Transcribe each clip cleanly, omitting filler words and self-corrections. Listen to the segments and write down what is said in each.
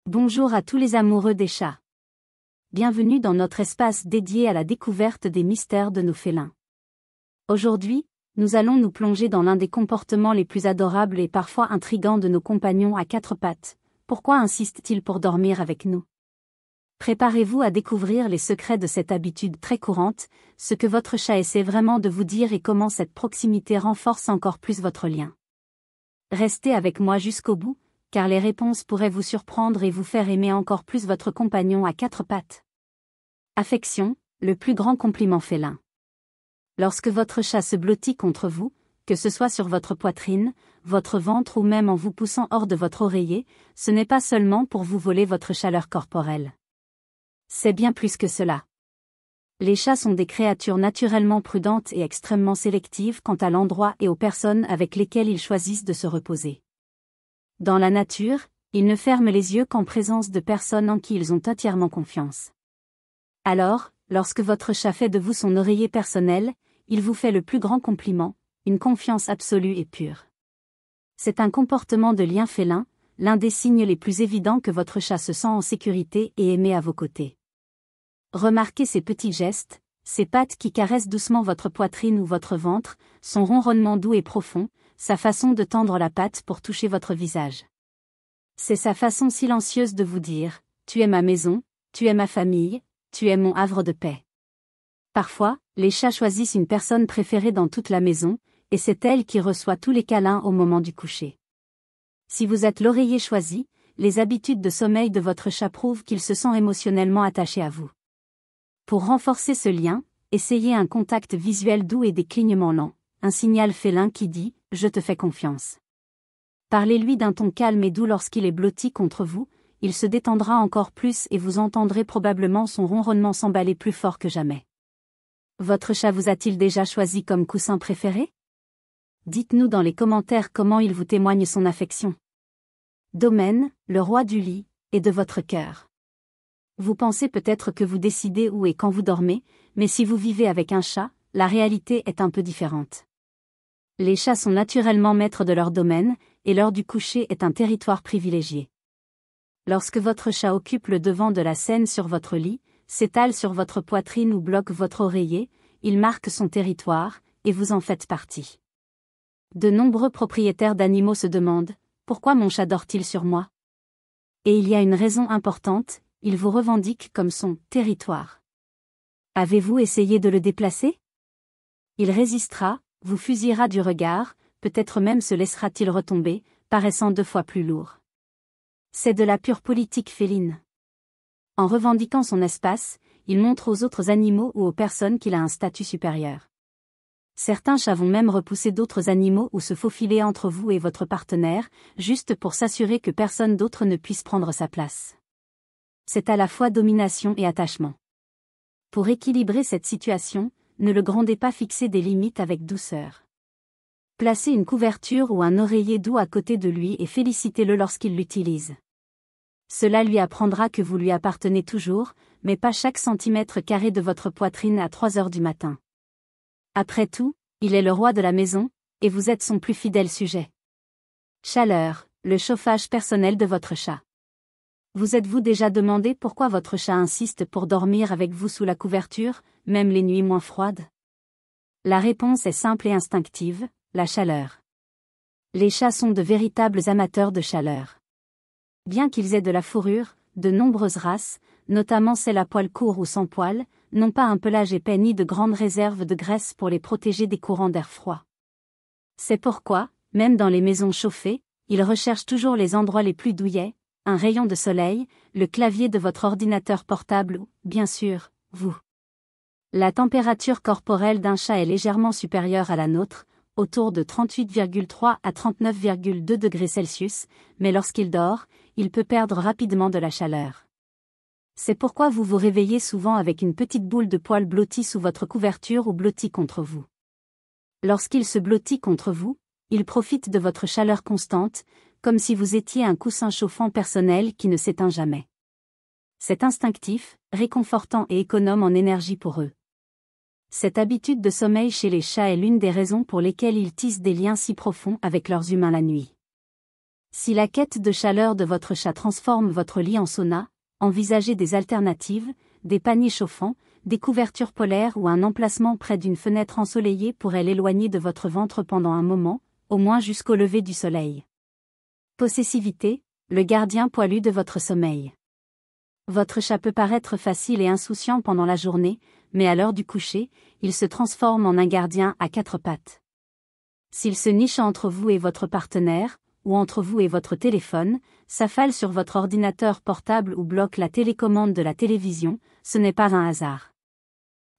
Bonjour à tous les amoureux des chats. Bienvenue dans notre espace dédié à la découverte des mystères de nos félins. Aujourd'hui, nous allons nous plonger dans l'un des comportements les plus adorables et parfois intrigants de nos compagnons à quatre pattes. Pourquoi insistent-ils pour dormir avec nous? Préparez-vous à découvrir les secrets de cette habitude très courante, ce que votre chat essaie vraiment de vous dire et comment cette proximité renforce encore plus votre lien. Restez avec moi jusqu'au bout, car les réponses pourraient vous surprendre et vous faire aimer encore plus votre compagnon à quatre pattes. Affection, le plus grand compliment félin. Lorsque votre chat se blottit contre vous, que ce soit sur votre poitrine, votre ventre ou même en vous poussant hors de votre oreiller, ce n'est pas seulement pour vous voler votre chaleur corporelle. C'est bien plus que cela. Les chats sont des créatures naturellement prudentes et extrêmement sélectives quant à l'endroit et aux personnes avec lesquelles ils choisissent de se reposer. Dans la nature, ils ne ferment les yeux qu'en présence de personnes en qui ils ont entièrement confiance. Alors, lorsque votre chat fait de vous son oreiller personnel, il vous fait le plus grand compliment, une confiance absolue et pure. C'est un comportement de lien félin, l'un des signes les plus évidents que votre chat se sent en sécurité et aimé à vos côtés. Remarquez ces petits gestes, ses pattes qui caressent doucement votre poitrine ou votre ventre, son ronronnement doux et profond, sa façon de tendre la patte pour toucher votre visage. C'est sa façon silencieuse de vous dire « Tu es ma maison, tu es ma famille, tu es mon havre de paix ». Parfois, les chats choisissent une personne préférée dans toute la maison, et c'est elle qui reçoit tous les câlins au moment du coucher. Si vous êtes l'oreiller choisi, les habitudes de sommeil de votre chat prouvent qu'il se sent émotionnellement attaché à vous. Pour renforcer ce lien, essayez un contact visuel doux et des clignements lents, un signal félin qui dit « Je te fais confiance ». Parlez-lui d'un ton calme et doux lorsqu'il est blotti contre vous, il se détendra encore plus et vous entendrez probablement son ronronnement s'emballer plus fort que jamais. Votre chat vous a-t-il déjà choisi comme coussin préféré? Dites-nous dans les commentaires comment il vous témoigne son affection. Domaine, le roi du lit, et de votre cœur. Vous pensez peut-être que vous décidez où et quand vous dormez, mais si vous vivez avec un chat, la réalité est un peu différente. Les chats sont naturellement maîtres de leur domaine, et l'heure du coucher est un territoire privilégié. Lorsque votre chat occupe le devant de la scène sur votre lit, s'étale sur votre poitrine ou bloque votre oreiller, il marque son territoire, et vous en faites partie. De nombreux propriétaires d'animaux se demandent « Pourquoi mon chat dort-il sur moi ?» Et il y a une raison importante, il vous revendique comme son « territoire ». Avez-vous essayé de le déplacer? Il résistera, vous fusillera du regard, peut-être même se laissera-t-il retomber, paraissant 2 fois plus lourd. C'est de la pure politique féline. En revendiquant son espace, il montre aux autres animaux ou aux personnes qu'il a un statut supérieur. Certains chats vont même repousser d'autres animaux ou se faufiler entre vous et votre partenaire, juste pour s'assurer que personne d'autre ne puisse prendre sa place. C'est à la fois domination et attachement. Pour équilibrer cette situation, ne le grondez pas, fixez des limites avec douceur. Placez une couverture ou un oreiller doux à côté de lui et félicitez-le lorsqu'il l'utilise. Cela lui apprendra que vous lui appartenez toujours, mais pas chaque centimètre carré de votre poitrine à 3 heures du matin. Après tout, il est le roi de la maison, et vous êtes son plus fidèle sujet. Chaleur, le chauffage personnel de votre chat. Vous êtes-vous déjà demandé pourquoi votre chat insiste pour dormir avec vous sous la couverture, même les nuits moins froides? La réponse est simple et instinctive, la chaleur. Les chats sont de véritables amateurs de chaleur. Bien qu'ils aient de la fourrure, de nombreuses races, notamment celles à poils courts ou sans poils, n'ont pas un pelage épais ni de grandes réserves de graisse pour les protéger des courants d'air froid. C'est pourquoi, même dans les maisons chauffées, ils recherchent toujours les endroits les plus douillets, un rayon de soleil, le clavier de votre ordinateur portable ou, bien sûr, vous. La température corporelle d'un chat est légèrement supérieure à la nôtre, autour de 38,3 à 39,2 degrés Celsius, mais lorsqu'il dort, il peut perdre rapidement de la chaleur. C'est pourquoi vous vous réveillez souvent avec une petite boule de poils blottie sous votre couverture ou blottie contre vous. Lorsqu'il se blottit contre vous, il profite de votre chaleur constante, comme si vous étiez un coussin chauffant personnel qui ne s'éteint jamais. C'est instinctif, réconfortant et économe en énergie pour eux. Cette habitude de sommeil chez les chats est l'une des raisons pour lesquelles ils tissent des liens si profonds avec leurs humains la nuit. Si la quête de chaleur de votre chat transforme votre lit en sauna, envisagez des alternatives, des paniers chauffants, des couvertures polaires ou un emplacement près d'une fenêtre ensoleillée pourrait l'éloigner de votre ventre pendant un moment, au moins jusqu'au lever du soleil. Possessivité, le gardien poilu de votre sommeil. Votre chat peut paraître facile et insouciant pendant la journée, mais à l'heure du coucher, il se transforme en un gardien à quatre pattes. S'il se niche entre vous et votre partenaire, ou entre vous et votre téléphone, s'affale sur votre ordinateur portable ou bloque la télécommande de la télévision, ce n'est pas un hasard.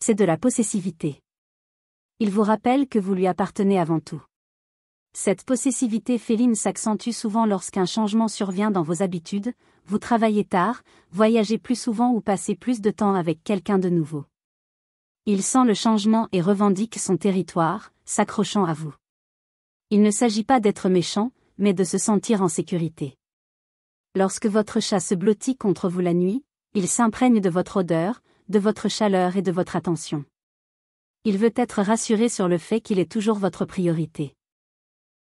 C'est de la possessivité. Il vous rappelle que vous lui appartenez avant tout. Cette possessivité féline s'accentue souvent lorsqu'un changement survient dans vos habitudes, vous travaillez tard, voyagez plus souvent ou passez plus de temps avec quelqu'un de nouveau. Il sent le changement et revendique son territoire, s'accrochant à vous. Il ne s'agit pas d'être méchant, mais de se sentir en sécurité. Lorsque votre chat se blottit contre vous la nuit, il s'imprègne de votre odeur, de votre chaleur et de votre attention. Il veut être rassuré sur le fait qu'il est toujours votre priorité.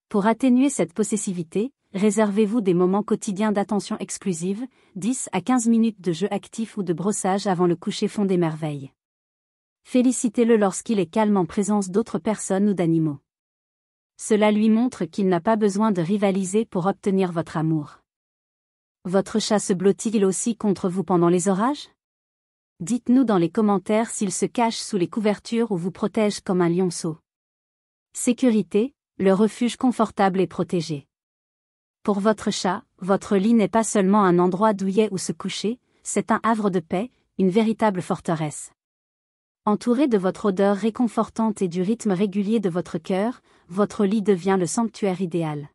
Pour atténuer cette possessivité, réservez-vous des moments quotidiens d'attention exclusive, 10 à 15 minutes de jeu actif ou de brossage avant le coucher font des merveilles. Félicitez-le lorsqu'il est calme en présence d'autres personnes ou d'animaux. Cela lui montre qu'il n'a pas besoin de rivaliser pour obtenir votre amour. Votre chat se blottit-il aussi contre vous pendant les orages? Dites-nous dans les commentaires s'il se cache sous les couvertures ou vous protège comme un lionceau. Sécurité, le refuge confortable et protégé. Pour votre chat, votre lit n'est pas seulement un endroit douillet où se coucher, c'est un havre de paix, une véritable forteresse. Entouré de votre odeur réconfortante et du rythme régulier de votre cœur, votre lit devient le sanctuaire idéal.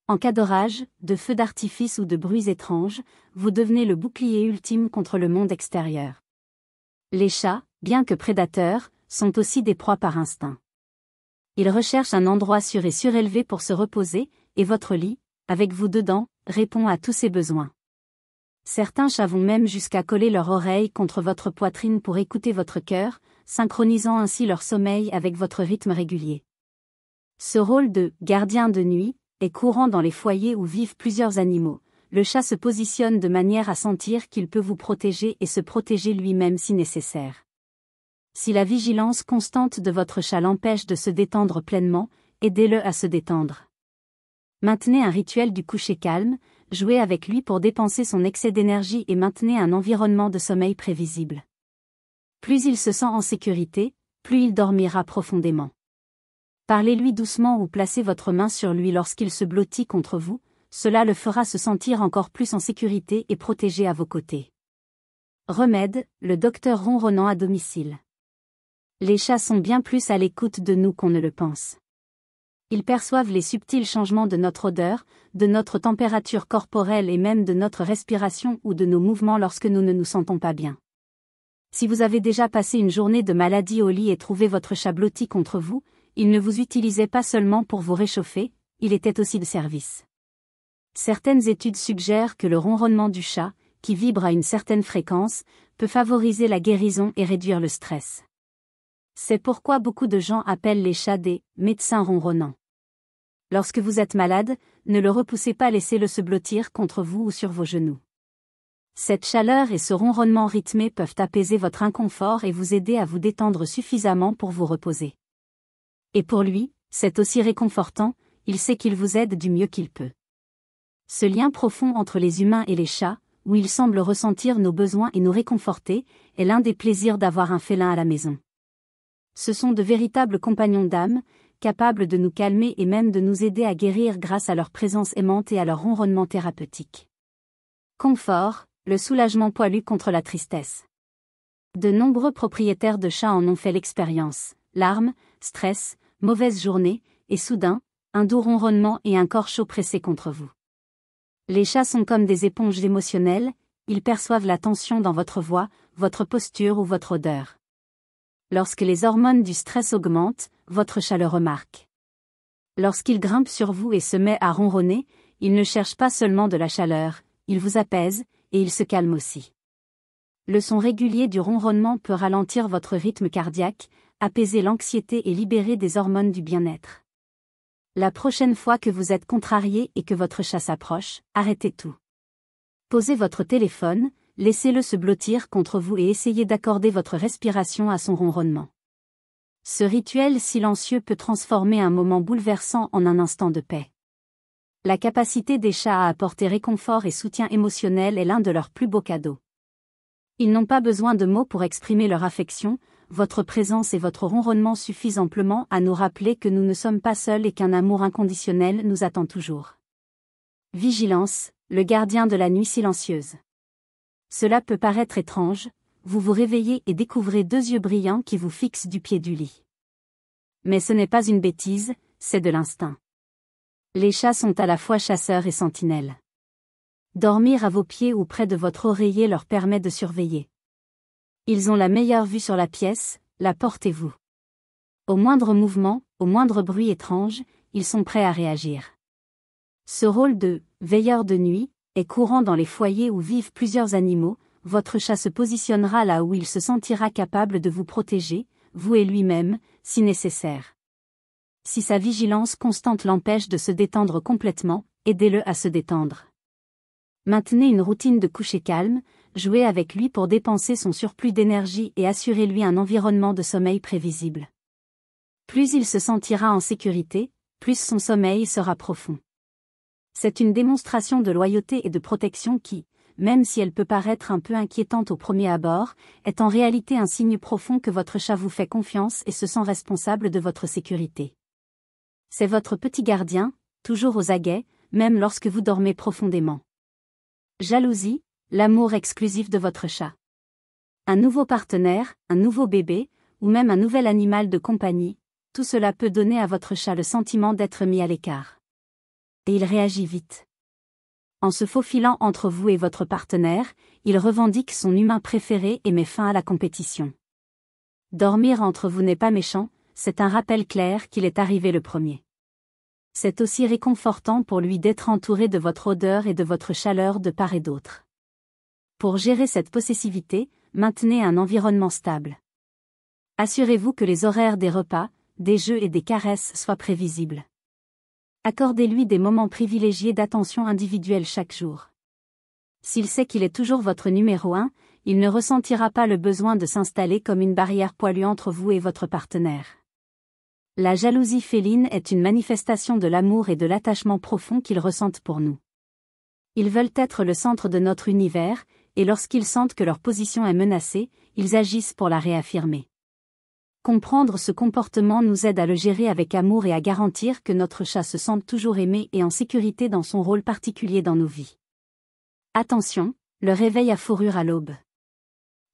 En cas d'orage, de feux d'artifice ou de bruits étranges, vous devenez le bouclier ultime contre le monde extérieur. Les chats, bien que prédateurs, sont aussi des proies par instinct. Ils recherchent un endroit sûr et surélevé pour se reposer, et votre lit, avec vous dedans, répond à tous ces besoins. Certains chats vont même jusqu'à coller leur oreille contre votre poitrine pour écouter votre cœur, synchronisant ainsi leur sommeil avec votre rythme régulier. Ce rôle de « gardien de nuit » est courant dans les foyers où vivent plusieurs animaux. Le chat se positionne de manière à sentir qu'il peut vous protéger et se protéger lui-même si nécessaire. Si la vigilance constante de votre chat l'empêche de se détendre pleinement, aidez-le à se détendre. Maintenez un rituel du coucher calme, jouez avec lui pour dépenser son excès d'énergie et maintenez un environnement de sommeil prévisible. Plus il se sent en sécurité, plus il dormira profondément. Parlez-lui doucement ou placez votre main sur lui lorsqu'il se blottit contre vous, cela le fera se sentir encore plus en sécurité et protégé à vos côtés. Remède, le docteur ronronnant à domicile. Les chats sont bien plus à l'écoute de nous qu'on ne le pense. Ils perçoivent les subtils changements de notre odeur, de notre température corporelle et même de notre respiration ou de nos mouvements lorsque nous ne nous sentons pas bien. Si vous avez déjà passé une journée de maladie au lit et trouvé votre chat blotti contre vous, il ne vous utilisait pas seulement pour vous réchauffer, il était aussi de service. Certaines études suggèrent que le ronronnement du chat, qui vibre à une certaine fréquence, peut favoriser la guérison et réduire le stress. C'est pourquoi beaucoup de gens appellent les chats des « médecins ronronnants ». Lorsque vous êtes malade, ne le repoussez pas, laissez-le se blottir contre vous ou sur vos genoux. Cette chaleur et ce ronronnement rythmé peuvent apaiser votre inconfort et vous aider à vous détendre suffisamment pour vous reposer. Et pour lui, c'est aussi réconfortant, il sait qu'il vous aide du mieux qu'il peut. Ce lien profond entre les humains et les chats, où il semble ressentir nos besoins et nous réconforter, est l'un des plaisirs d'avoir un félin à la maison. Ce sont de véritables compagnons d'âme, capables de nous calmer et même de nous aider à guérir grâce à leur présence aimante et à leur ronronnement thérapeutique. Confort, le soulagement poilu contre la tristesse. De nombreux propriétaires de chats en ont fait l'expérience. Larmes, stress, mauvaise journée, et soudain, un doux ronronnement et un corps chaud pressé contre vous. Les chats sont comme des éponges émotionnelles, ils perçoivent la tension dans votre voix, votre posture ou votre odeur. Lorsque les hormones du stress augmentent, votre chat le remarque. Lorsqu'il grimpe sur vous et se met à ronronner, il ne cherche pas seulement de la chaleur, il vous apaise, et il se calme aussi. Le son régulier du ronronnement peut ralentir votre rythme cardiaque, apaiser l'anxiété et libérer des hormones du bien-être. La prochaine fois que vous êtes contrarié et que votre chat s'approche, arrêtez tout. Posez votre téléphone, laissez-le se blottir contre vous et essayez d'accorder votre respiration à son ronronnement. Ce rituel silencieux peut transformer un moment bouleversant en un instant de paix. La capacité des chats à apporter réconfort et soutien émotionnel est l'un de leurs plus beaux cadeaux. Ils n'ont pas besoin de mots pour exprimer leur affection, votre présence et votre ronronnement suffisent amplement à nous rappeler que nous ne sommes pas seuls et qu'un amour inconditionnel nous attend toujours. Vigilance, le gardien de la nuit silencieuse. Cela peut paraître étrange, vous vous réveillez et découvrez deux yeux brillants qui vous fixent du pied du lit. Mais ce n'est pas une bêtise, c'est de l'instinct. Les chats sont à la fois chasseurs et sentinelles. Dormir à vos pieds ou près de votre oreiller leur permet de surveiller. Ils ont la meilleure vue sur la pièce, la porte et vous. Au moindre mouvement, au moindre bruit étrange, ils sont prêts à réagir. Ce rôle de « veilleur de nuit » est courant dans les foyers où vivent plusieurs animaux, votre chat se positionnera là où il se sentira capable de vous protéger, vous et lui-même, si nécessaire. Si sa vigilance constante l'empêche de se détendre complètement, aidez-le à se détendre. Maintenez une routine de coucher calme, jouez avec lui pour dépenser son surplus d'énergie et assurez-lui un environnement de sommeil prévisible. Plus il se sentira en sécurité, plus son sommeil sera profond. C'est une démonstration de loyauté et de protection qui, même si elle peut paraître un peu inquiétante au premier abord, est en réalité un signe profond que votre chat vous fait confiance et se sent responsable de votre sécurité. C'est votre petit gardien, toujours aux aguets, même lorsque vous dormez profondément. Jalousie, l'amour exclusif de votre chat. Un nouveau partenaire, un nouveau bébé, ou même un nouvel animal de compagnie, tout cela peut donner à votre chat le sentiment d'être mis à l'écart. Et il réagit vite. En se faufilant entre vous et votre partenaire, il revendique son humain préféré et met fin à la compétition. Dormir entre vous n'est pas méchant, c'est un rappel clair qu'il est arrivé le premier. C'est aussi réconfortant pour lui d'être entouré de votre odeur et de votre chaleur de part et d'autre. Pour gérer cette possessivité, maintenez un environnement stable. Assurez-vous que les horaires des repas, des jeux et des caresses soient prévisibles. Accordez-lui des moments privilégiés d'attention individuelle chaque jour. S'il sait qu'il est toujours votre numéro 1, il ne ressentira pas le besoin de s'installer comme une barrière poilue entre vous et votre partenaire. La jalousie féline est une manifestation de l'amour et de l'attachement profond qu'ils ressentent pour nous. Ils veulent être le centre de notre univers, et lorsqu'ils sentent que leur position est menacée, ils agissent pour la réaffirmer. Comprendre ce comportement nous aide à le gérer avec amour et à garantir que notre chat se sente toujours aimé et en sécurité dans son rôle particulier dans nos vies. Attention, le réveil à fourrure à l'aube.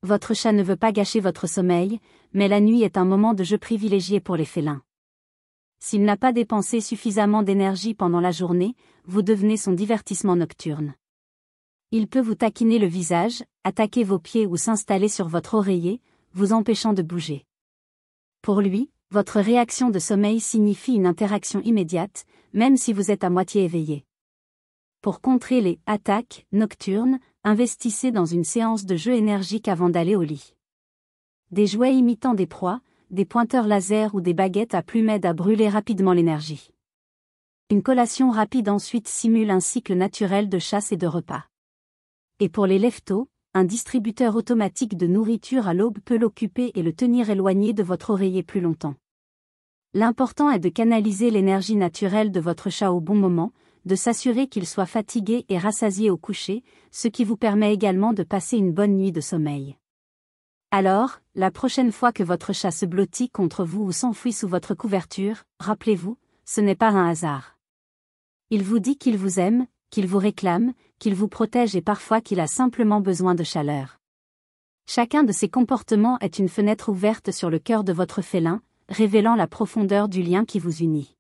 Votre chat ne veut pas gâcher votre sommeil, mais la nuit est un moment de jeu privilégié pour les félins. S'il n'a pas dépensé suffisamment d'énergie pendant la journée, vous devenez son divertissement nocturne. Il peut vous taquiner le visage, attaquer vos pieds ou s'installer sur votre oreiller, vous empêchant de bouger. Pour lui, votre réaction de sommeil signifie une interaction immédiate, même si vous êtes à moitié éveillé. Pour contrer les attaques nocturnes, investissez dans une séance de jeu énergique avant d'aller au lit. Des jouets imitant des proies, des pointeurs laser ou des baguettes à plumes aident à brûler rapidement l'énergie. Une collation rapide ensuite simule un cycle naturel de chasse et de repas. Et pour les lève-tôt, un distributeur automatique de nourriture à l'aube peut l'occuper et le tenir éloigné de votre oreiller plus longtemps. L'important est de canaliser l'énergie naturelle de votre chat au bon moment, de s'assurer qu'il soit fatigué et rassasié au coucher, ce qui vous permet également de passer une bonne nuit de sommeil. Alors, la prochaine fois que votre chat se blottit contre vous ou s'enfuit sous votre couverture, rappelez-vous, ce n'est pas un hasard. Il vous dit qu'il vous aime, qu'il vous réclame, qu'il vous protège et parfois qu'il a simplement besoin de chaleur. Chacun de ces comportements est une fenêtre ouverte sur le cœur de votre félin, révélant la profondeur du lien qui vous unit.